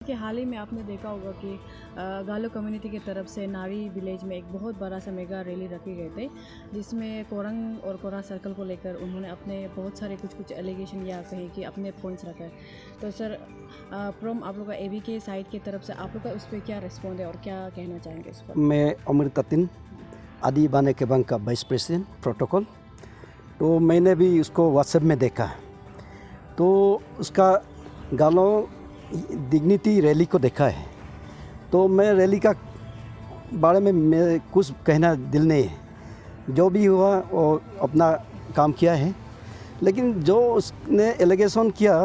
कि हाल ही में आपने देखा होगा कि गालो कम्युनिटी की तरफ से नारी विलेज में एक बहुत बड़ा सा मेगा रैली रखे गए थे, जिसमें कोरंग और कोरा सर्कल को लेकर उन्होंने अपने बहुत सारे कुछ एलिगेशन या कहे कि अपने पॉइंट्स रखा है। तो सर, फ्रॉम आप लोग का एबी के साइड की तरफ से आप लोग का उस पर क्या रिस्पॉन्ड है और क्या कहना चाहेंगे इस पर? मैं अमृतातिन आदि बाने केबांग का वाइस प्रेसिडेंट प्रोटोकॉल। तो मैंने भी उसको व्हाट्सएप में देखा, तो उसका गालो डिग्निटी रैली को देखा है। तो मैं रैली का बारे में मैं कुछ कहना दिल नहीं है, जो भी हुआ वो अपना काम किया है। लेकिन जो उसने एलिगेशन किया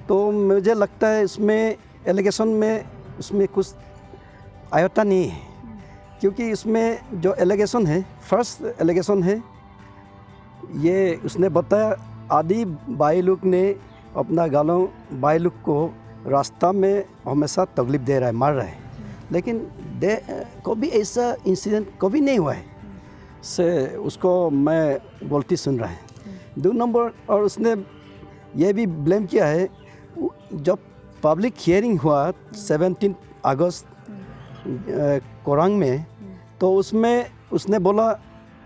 तो मुझे लगता है इसमें एलिगेशन में उसमें कुछ आयोता नहीं है, क्योंकि इसमें जो एलिगेशन है, फर्स्ट एलिगेशन है ये उसने बताया आदि भाई लोग ने अपना गालों भाई लोग को रास्ता में हमेशा तकलीफ दे रहा है, मार रहा है। लेकिन कभी ऐसा इंसिडेंट कभी नहीं हुआ है से उसको मैं बोलती सुन रहा है। 2 नंबर, और उसने ये भी ब्लेम किया है जब पब्लिक हियरिंग हुआ 17 अगस्त कोरंग में, तो उसमें उसने बोला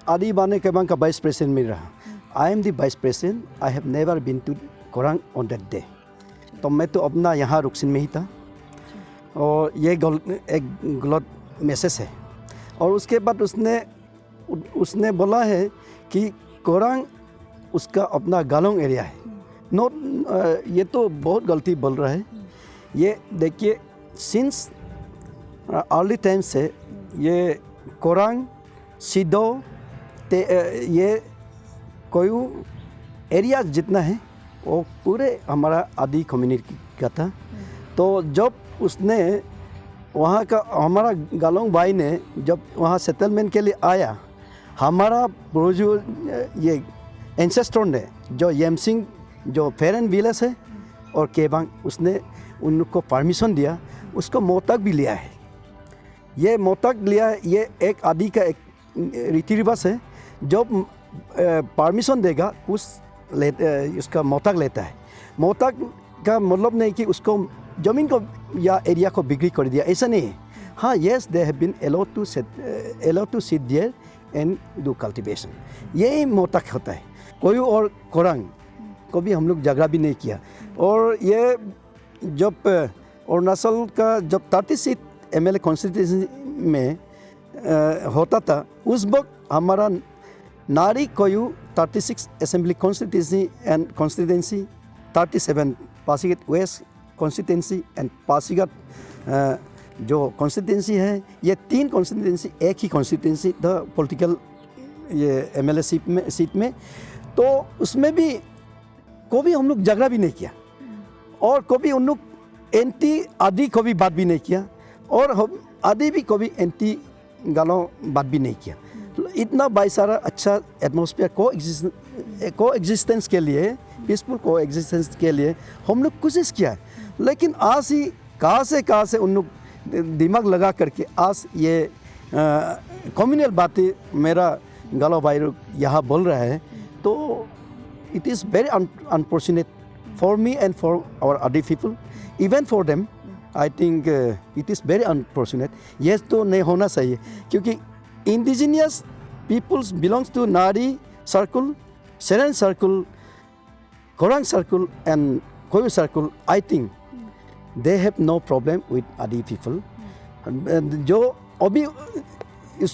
आदि बाने केबांग का वाइस प्रेसिडेंट मिल रहा, I am the vice president, I have never been to Korang on that day. तो मैं तो अपना यहाँ रुकसिन में ही था, और ये एक गलत मैसेज है। और उसके बाद उसने बोला है कि कोरंग उसका अपना गालोंग एरिया है। ये तो बहुत गलती बोल रहा है। ये देखिए, सिंस अर्ली टाइम से ये कोरंग सिदो ये कोई एरिया जितना है वो पूरे हमारा आदि कम्युनिटी का था। तो जब उसने वहाँ का हमारा गालोंग भाई ने जब वहाँ सेटलमेंट के लिए आया, हमारा जो ये एंसेस्टर ने जो येमसिंग जो फेरन विलेज है और केबांग, उसने उनको परमिशन दिया, उसको मोतक भी लिया है। ये मोतक लिया है, ये एक आदि का एक रीति रिवाज है। जब परमिशन देगा उसका मोतक लेता है। मोतक का मतलब नहीं कि उसको ज़मीन को या एरिया को बिक्री कर दिया, ऐसा नहीं है। हाँ, yes, they have been allowed to sit there and do cultivation, यही मोतक होता है। कोई और कोरंग को भी हम लोग झगड़ा भी नहीं किया। और ये जब अरुणाचल का जब 30 सीट MLA कॉन्स्टिट्यूंसी में होता था, उस वक्त हमारा Nari Koyu 36 assembly constituency and constituency 37 Pasighat west constituency and Pasighat जो कॉन्स्टिट्यूंसी है, ये 3 कॉन्स्टिट्यूंसी एक ही कॉन्स्टिट्यूंसी द पॉलिटिकल ये MLA सीट में। तो उसमें भी कभी हम लोग झगड़ा भी नहीं किया, और कभी उन लोग एंटी आदि को भी बात भी नहीं किया, और हम आदि भी कभी एंटी गालों बात भी नहीं किया। इतना भाईचारा अच्छा एटमॉस्फेयर को एग्जिस्टेंस के लिए, पीसफुल को एग्जिस्टेंस के लिए हम लोग कोशिश किया है। लेकिन आज ही कहाँ से उन लोग दिमाग लगा करके आज ये कम्युनल बातें मेरा गालो भाई लोग यहाँ बोल रहा है। तो it is very unfortunate for me and for our Adi people, even for them. I think it is very unfortunate. ये तो नहीं होना चाहिए, क्योंकि indigenous peoples belongs to Nari circle, Seren circle, Korang circle and Koyu circle. I think they have no problem with Adi people. जो अभी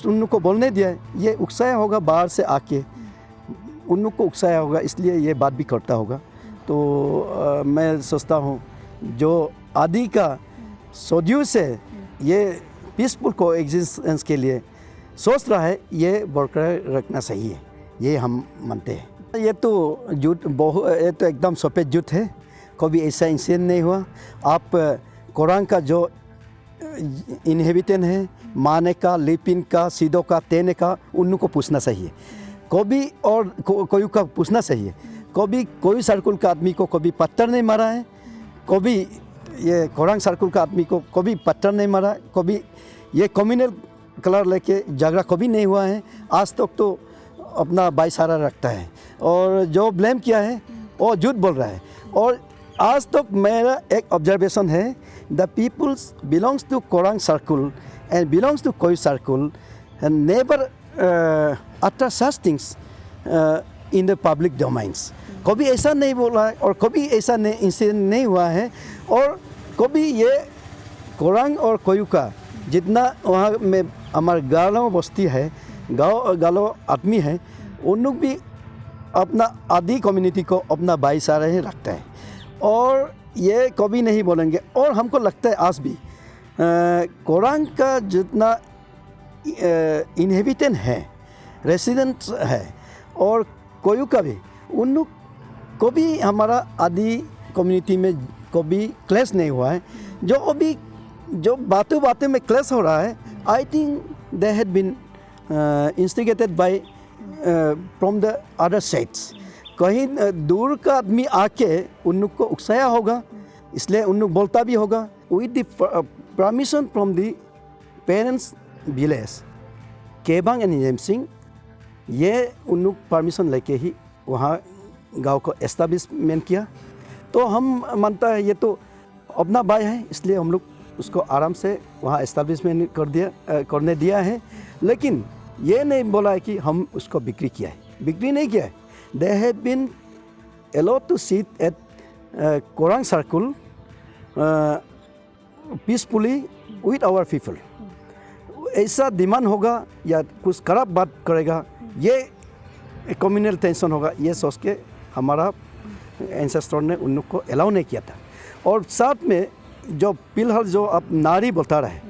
उनको बोलने दिया है, ये उकसाया होगा बाहर से आके, उनको उकसाया होगा, इसलिए ये बात भी करता होगा। तो मैं सोचता हूँ जो आदि का सदियों से ये पीसफुल को एग्जिस्टेंस के लिए सोच रहा है, ये बरकरार रखना सही है, ये हम मानते हैं। ये तो झूठ, ये तो एकदम सफ़ेद झूठ है। कभी ऐसा इंसिडेंट नहीं हुआ। आप कोरंग का जो इनहेबिटेंट है, माने का, लिपिन का, सिदो का, तेने का, उनको पूछना चाहिए। कभी और कोई का पूछना चाहिए। कभी कोई सर्कुल का आदमी को कभी पत्थर नहीं मारा है, कभी ये कोरंग सर्कुल का आदमी को कभी पत्थर नहीं मारा, कभी ये कम्युनल कलर लेके झगड़ा कभी नहीं हुआ है। आज तक तो अपना भाईचारा रखता है, और जो ब्लेम किया है वो झूठ बोल रहा है। और आज तक मेरा एक ऑब्जर्वेशन है, the peoples belongs to Korang circle and belongs to Koyu circle and never utter such things in the public domains. कभी ऐसा नहीं बोला है और कभी ऐसा इंसिडेंट नहीं हुआ है और कभी ये कोरंग और कोयू का जितना वहाँ में हमारे गाँव बस्ती है गाँव आदमी है उन लोग भी अपना आदि कम्युनिटी को अपना भाईचारा ही रखता है और ये कभी नहीं बोलेंगे। और हमको लगता है आज भी कोरंग का जितना इनहेबिटेंट है रेसिडेंट है और कोयू का भी उन लोग को भी हमारा आदि कम्युनिटी में कभी क्लैश नहीं हुआ है। जो अभी जो बातों में क्लैश हो रहा है I think they had been instigated by from the other sides. कहीं दूर का आदमी आके उन लोग को उकसाया होगा इसलिए उन लोग बोलता भी होगा with the permission from the parents village Kebang and Yemsing. ये उन लोग परमिशन लेके ही वहाँ गांव को एस्टेब्लिशमेंट किया। तो हम मानता है ये तो अपना भाई है इसलिए हम लोग उसको आराम से वहाँ एस्टेब्लिशमेंट करने दिया है। लेकिन ये नहीं बोला है कि हम उसको बिक्री किया है, बिक्री नहीं किया है। They have been allowed to sit at Korang circle peacefully with our people. ऐसा डिमांड होगा या कुछ खराब बात करेगा ये कम्युनल टेंशन होगा ये सोच के हमारा एंसेस्टर ने उन लोग को अलाउ नहीं किया था। और साथ में जो फिलहाल जो आप नारी बता रहे हैं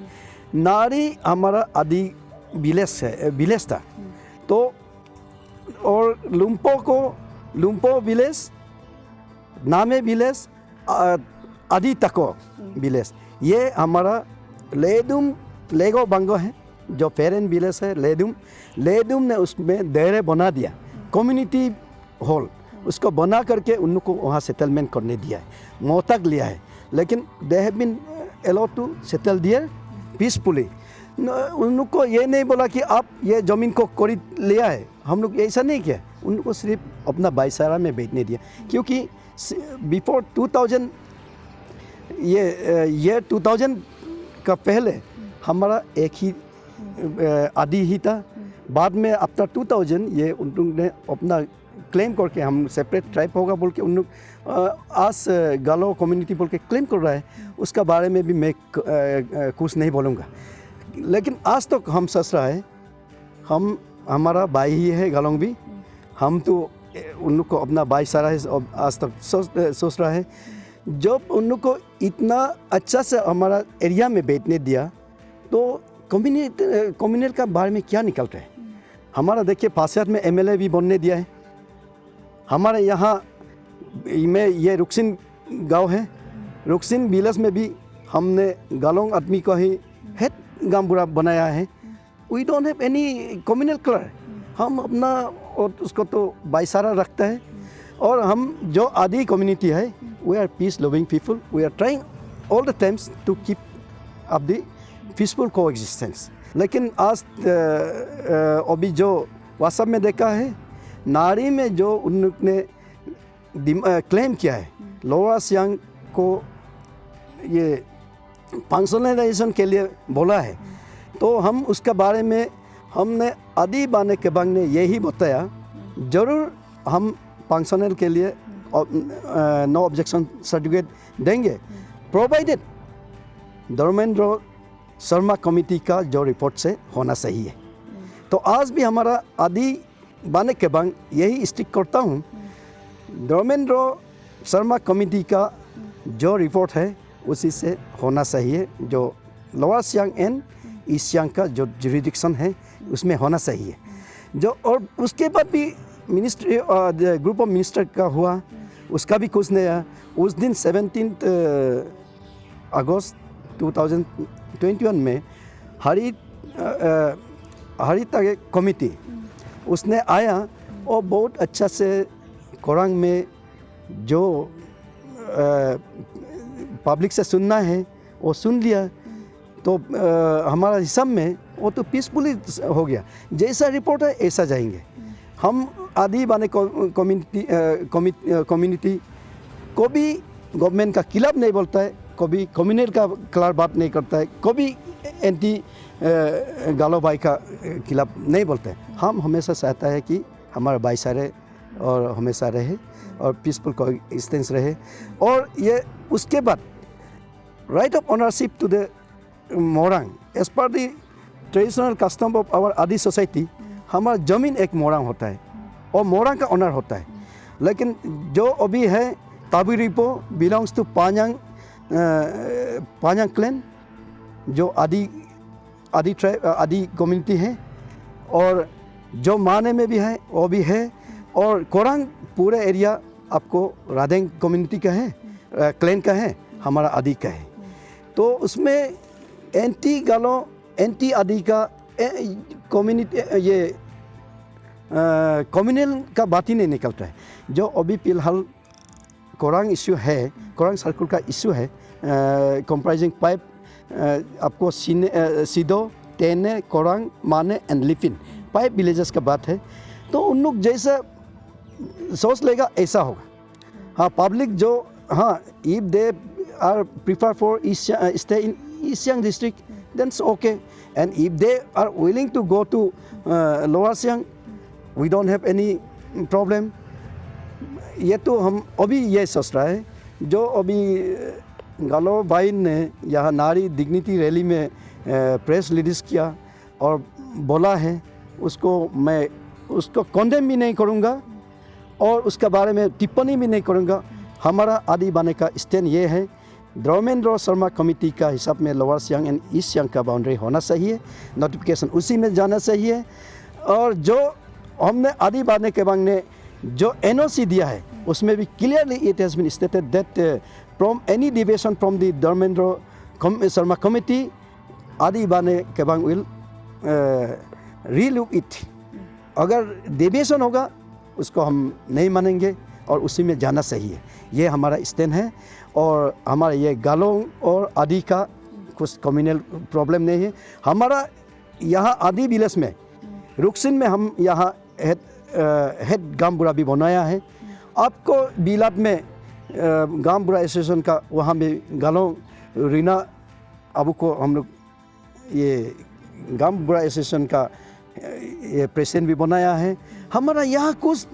नारी हमारा आदि विलेज था तो और लुम्पो विलेज नामे विलेज आदि तको विलेज ये हमारा लेगो बांगो है जो पेरेंट विलेज है लेदुम ने उसमें दायरे बना दिया कम्युनिटी हॉल उसको बना करके उन लोग को वहाँ सेटलमेंट करने दिया है मोहतक लिया है। लेकिन they have been allowed to settle there peacefully. उन लोग को ये नहीं बोला कि आप ये ज़मीन को खरीद लिया है, हम लोग ऐसा नहीं किया। उन लोग को सिर्फ अपना भाईचारा में बैठने दिया क्योंकि बिफोर 2000 ये 2000 का पहले हमारा एक ही आदि ही था। बाद में आफ्टर 2000 ये उन लोग ने अपना क्लेम करके हम सेपरेट ट्राइब होगा बोल के उन लोग आज गालो कम्युनिटी बोल के क्लेम कर रहा है। उसका बारे में भी मैं कुछ नहीं बोलूँगा। लेकिन आज तक हम सोच रहा है हम हमारा भाई ही है गालोंग भी, हम तो उन लोग को अपना भाईचारा है आज तक सोच रहा है। जब उन लोग को इतना अच्छा से हमारा एरिया में बैठने दिया तो कम्युनिटी का बारे में क्या निकल रहा है। हमारा देखिए पासियात में एमएलए भी बनने दिया है। हमारे यहाँ में ये रुक्सिन गांव है, रुक्सिन विलेज में भी हमने गालोंग आदमी को ही हेड गांव बुरा बनाया है। We don't have any communal colour. हम अपना और उसको तो भाईचारा रखता है। और हम जो आदि कम्युनिटी है we are peace loving people. We are trying all the times to keep up the peaceful coexistence. लेकिन आज अभी जो व्हाट्सएप में देखा है नारी में जो उन लोग ने क्लेम किया है लोअर सियांग को ये फंक्शनलाइजेशन के लिए बोला है तो हम उसके बारे में हमने आदि बाने के बांग ने यही बताया ज़रूर हम फंक्शनल के लिए नो ऑब्जेक्शन सर्टिफिकेट देंगे प्रोवाइडेड धर्मेंद्र शर्मा कमेटी का जो रिपोर्ट से होना सही है। तो आज भी हमारा आदि बाने के बांग यही स्टिक करता हूँ धर्मेंद्र शर्मा कमेटी का जो रिपोर्ट है उसी से होना सही है। जो lower Siang and east Siang का जो जुरिडिक्शन है उसमें होना सही है। जो और उसके बाद भी मिनिस्ट्री ग्रुप ऑफ मिनिस्टर का हुआ उसका भी कुछ नहीं है। उस दिन 17 अगस्त 2021 में हरिता कमेटी उसने आया और बहुत अच्छा से कोरंग में जो पब्लिक से सुनना है वो सुन लिया। तो हमारा हिसाब में वो तो पीसफुली हो गया। जैसा रिपोर्ट है ऐसा जाएंगे। हम आदि बाने कम्युनिटी को भी गवर्नमेंट का खिलाफ नहीं बोलता है, कभी कम्युनल का खिलाफ बात नहीं करता है, कभी एंटी गालो भाई का खिलाफ नहीं बोलते हैं। हम हमेशा चाहता है कि हमारा भाईचारे और हमेशा रहे और पीसफुल कोएक्जिस्टेंस रहे। और ये उसके बाद right of ownership to the morung as per the traditional custom of our Adi society, हमारा ज़मीन एक मोरंग होता है और मोरंग का ओनर होता है। लेकिन जो अभी है ताबीरिपो बिलोंग्स टू पांयांग क्लैन, जो आदि कम्युनिटी है, और जो माने में भी है वो भी है, और कोरंग पूरे एरिया आपको रादेंग कम्युनिटी का है, क्लैन का है, हमारा आदि का है। तो उसमें एंटी गालो एंटी आदि का कम्युनिटी ये कम्युनल का बात ही नहीं निकलता है। जो अभी फिलहाल कोरंग इश्यू है, कोरंग सर्कल का इश्यू है, कंप्राइजिंग पाइप आपको सीधो, टेने, कोरंग, माने एंड लिफिन 5 विलेजेस का बात है। तो उन लोग जैसा सोच लेगा ऐसा होगा। हाँ, पब्लिक जो, हाँ, if they are prefer for stay in East Siang district then okay, and if they are willing to go to Lower Siang, we don't have any problem. ये तो हम अभी ये सोच रहा है। जो अभी गालो भाई ने यहाँ नारी डिग्निटी रैली में प्रेस रिलीज किया और बोला है, उसको मैं उसको कॉन्डेम भी नहीं करूँगा और उसके बारे में टिप्पणी भी नहीं करूँगा। हमारा आदि बाने का स्टैंड ये है, धर्मेंद्र शर्मा कमेटी का हिसाब में lower Siang and east Siang का बाउंड्री होना चाहिए, नोटिफिकेशन उसी में जाना चाहिए। और जो हमने आदि बाने के बांग ने जो एनओसी दिया है उसमें भी clearly it has been stated that from any deviation from the Dharmendra Sharma committee, Adi Bane Kebang will relook it. अगर डेविएशन होगा उसको हम नहीं मानेंगे और उसी में जाना चाहिए। ये हमारा स्टैंड है। और हमारा ये गालों और आदि का कुछ कम्युनल प्रॉब्लम नहीं है। हमारा यहाँ आदि विलेज में रुकसिन में हम यहाँ हेड गांव बुरा भी बनाया है। आपको बिलाट में गांव बुरा एसोसिएशन का वहाँ में गालों रीना अबू को हम लोग ये गांव बुरा एसोसिएशन का ये प्रेसिडेंट भी बनाया है। हमारा यहाँ कुछ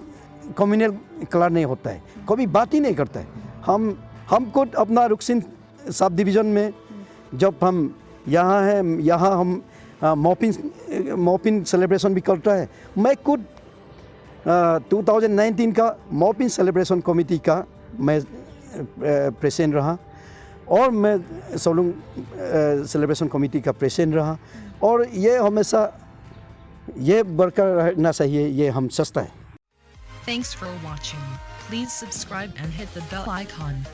कम्युनल कलर नहीं होता है, कभी बात ही नहीं करता है। हम खुद अपना रुकसिन सब डिवीज़न में जब हम यहाँ हैं, यहाँ हम मॉपिन सेलिब्रेशन भी करता है। मैं खुद 2019 का मॉपिन सेलिब्रेशन कमेटी का मैं प्रेसिडेंट रहा और मैं सोलुंग सेलिब्रेशन कमेटी का प्रेसिडेंट रहा। और ये हमेशा ये बरकरार रहना चाहिए, ये हम सोचता है। Thanks for watching. Please subscribe and hit the bell icon.